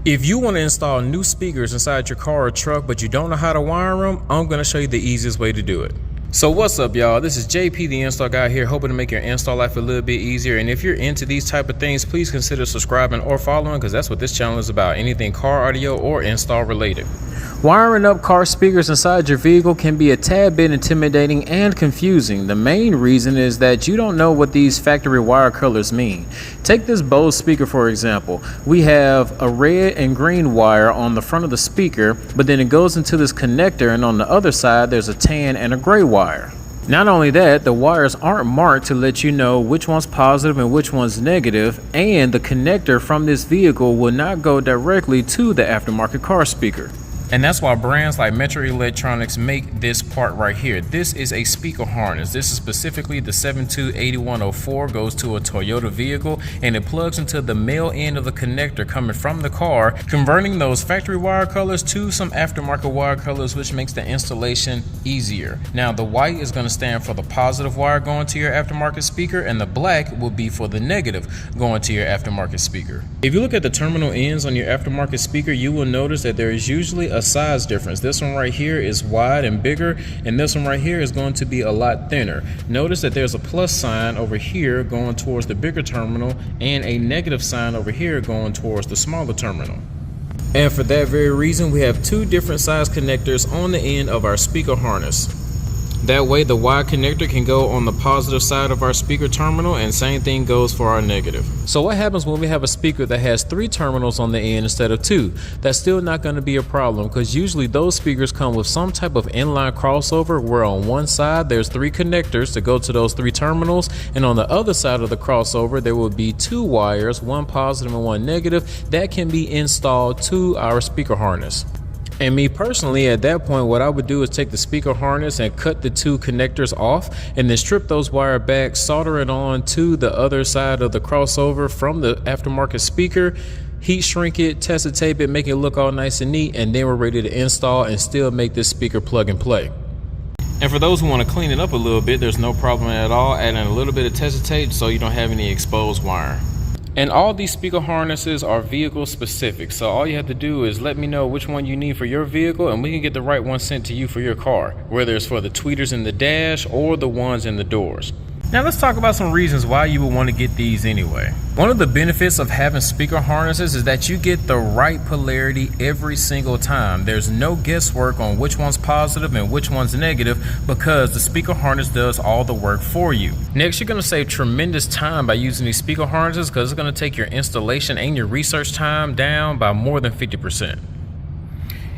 If you want to install new speakers inside your car or truck, but you don't know how to wire them, I'm going to show you the easiest way to do it. So what's up, y'all? This is JP, the install guy here, hoping to make your install life a little bit easier. And if you're into these type of things, please consider subscribing or following, because that's what this channel is about, anything car audio or install related. Wiring up car speakers inside your vehicle can be a tad bit intimidating and confusing. The main reason is that you don't know what these factory wire colors mean. Take this Bose speaker for example. We have a red and green wire on the front of the speaker, but then it goes into this connector, and on the other side there's a tan and a gray wire. Not only that, the wires aren't marked to let you know which one's positive and which one's negative, and the connector from this vehicle will not go directly to the aftermarket car speaker. And that's why brands like Metro Electronics make this part right here. This is a speaker harness. This is specifically the 728104, goes to a Toyota vehicle, and it plugs into the male end of the connector coming from the car, converting those factory wire colors to some aftermarket wire colors, which makes the installation easier. Now the white is going to stand for the positive wire going to your aftermarket speaker, and the black will be for the negative going to your aftermarket speaker. If you look at the terminal ends on your aftermarket speaker, you will notice that there is usually a size difference. This one right here is wide and bigger, and this one right here is going to be a lot thinner. Notice that there's a plus sign over here going towards the bigger terminal and a negative sign over here going towards the smaller terminal. And for that very reason, we have two different size connectors on the end of our speaker harness. That way the wide connector can go on the positive side of our speaker terminal, and same thing goes for our negative. So what happens when we have a speaker that has 3 terminals on the end instead of 2? That's still not going to be a problem, because usually those speakers come with some type of inline crossover where on one side there's 3 connectors to go to those 3 terminals, and on the other side of the crossover there will be 2 wires, one positive and one negative, that can be installed to our speaker harness. And me personally, at that point, what I would do is take the speaker harness and cut the 2 connectors off, and then strip those wire back, solder it on to the other side of the crossover from the aftermarket speaker, heat shrink it, test it, tape it, make it look all nice and neat, and then we're ready to install and still make this speaker plug and play. And for those who want to clean it up a little bit, there's no problem at all adding a little bit of test tape so you don't have any exposed wire. And all these speaker harnesses are vehicle specific, so all you have to do is let me know which one you need for your vehicle, and we can get the right one sent to you for your car, whether it's for the tweeters in the dash or the ones in the doors. Now let's talk about some reasons why you would want to get these anyway. One of the benefits of having speaker harnesses is that you get the right polarity every single time. There's no guesswork on which one's positive and which one's negative, because the speaker harness does all the work for you. Next, you're going to save tremendous time by using these speaker harnesses, because it's going to take your installation and your research time down by more than 50%.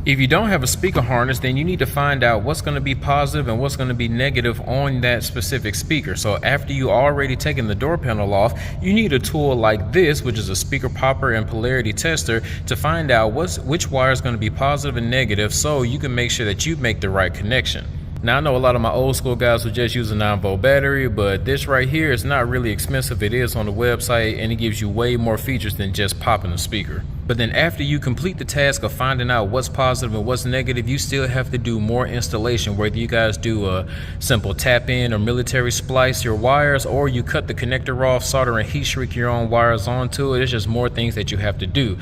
If you don't have a speaker harness, then you need to find out what's going to be positive and what's going to be negative on that specific speaker. So after you already taken the door panel off, you need a tool like this, which is a speaker popper and polarity tester, to find out which wire is going to be positive and negative, so you can make sure that you make the right connection. Now I know a lot of my old school guys would just use a 9-volt battery, but this right here is not really expensive. It is on the website, and it gives you way more features than just popping a speaker. But then after you complete the task of finding out what's positive and what's negative, you still have to do more installation, whether you guys do a simple tap in or military splice your wires, or you cut the connector off, solder and heat shrink your own wires onto it. It's just more things that you have to do.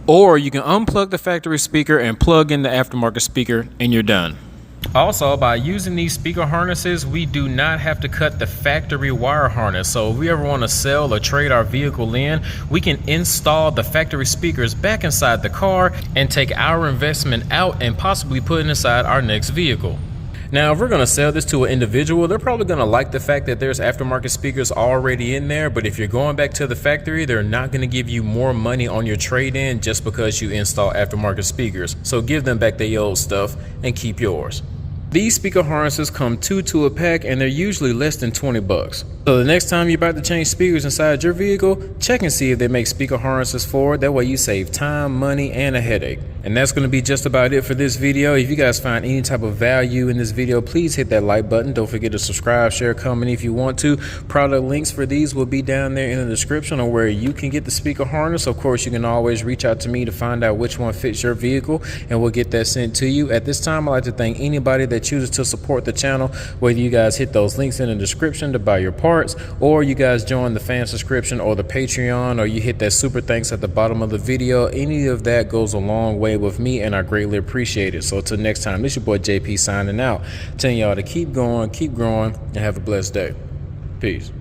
Or you can unplug the factory speaker and plug in the aftermarket speaker, and you're done. Also, by using these speaker harnesses, we do not have to cut the factory wire harness. So if we ever want to sell or trade our vehicle in, we can install the factory speakers back inside the car and take our investment out and possibly put it inside our next vehicle. Now, if we're going to sell this to an individual, they're probably going to like the fact that there's aftermarket speakers already in there. But if you're going back to the factory, they're not going to give you more money on your trade-in just because you install aftermarket speakers. So give them back their old stuff and keep yours. These speaker harnesses come 2 to a pack, and they're usually less than 20 bucks. So the next time you're about to change speakers inside your vehicle, check and see if they make speaker harnesses for it. That way you save time, money, and a headache. And that's going to be just about it for this video. If you guys find any type of value in this video, please hit that like button. Don't forget to subscribe, share, comment if you want to. Product links for these will be down there in the description on where you can get the speaker harness. Of course, you can always reach out to me to find out which one fits your vehicle, and we'll get that sent to you. At this time, I'd like to thank anybody that chooses to support the channel, whether you guys hit those links in the description to buy your parts, or you guys join the fan subscription or the Patreon, or you hit that super thanks at the bottom of the video. Any of that goes a long way with me, and I greatly appreciate it. So until next time, this your boy JP signing out, telling y'all to keep going, keep growing, and have a blessed day. Peace.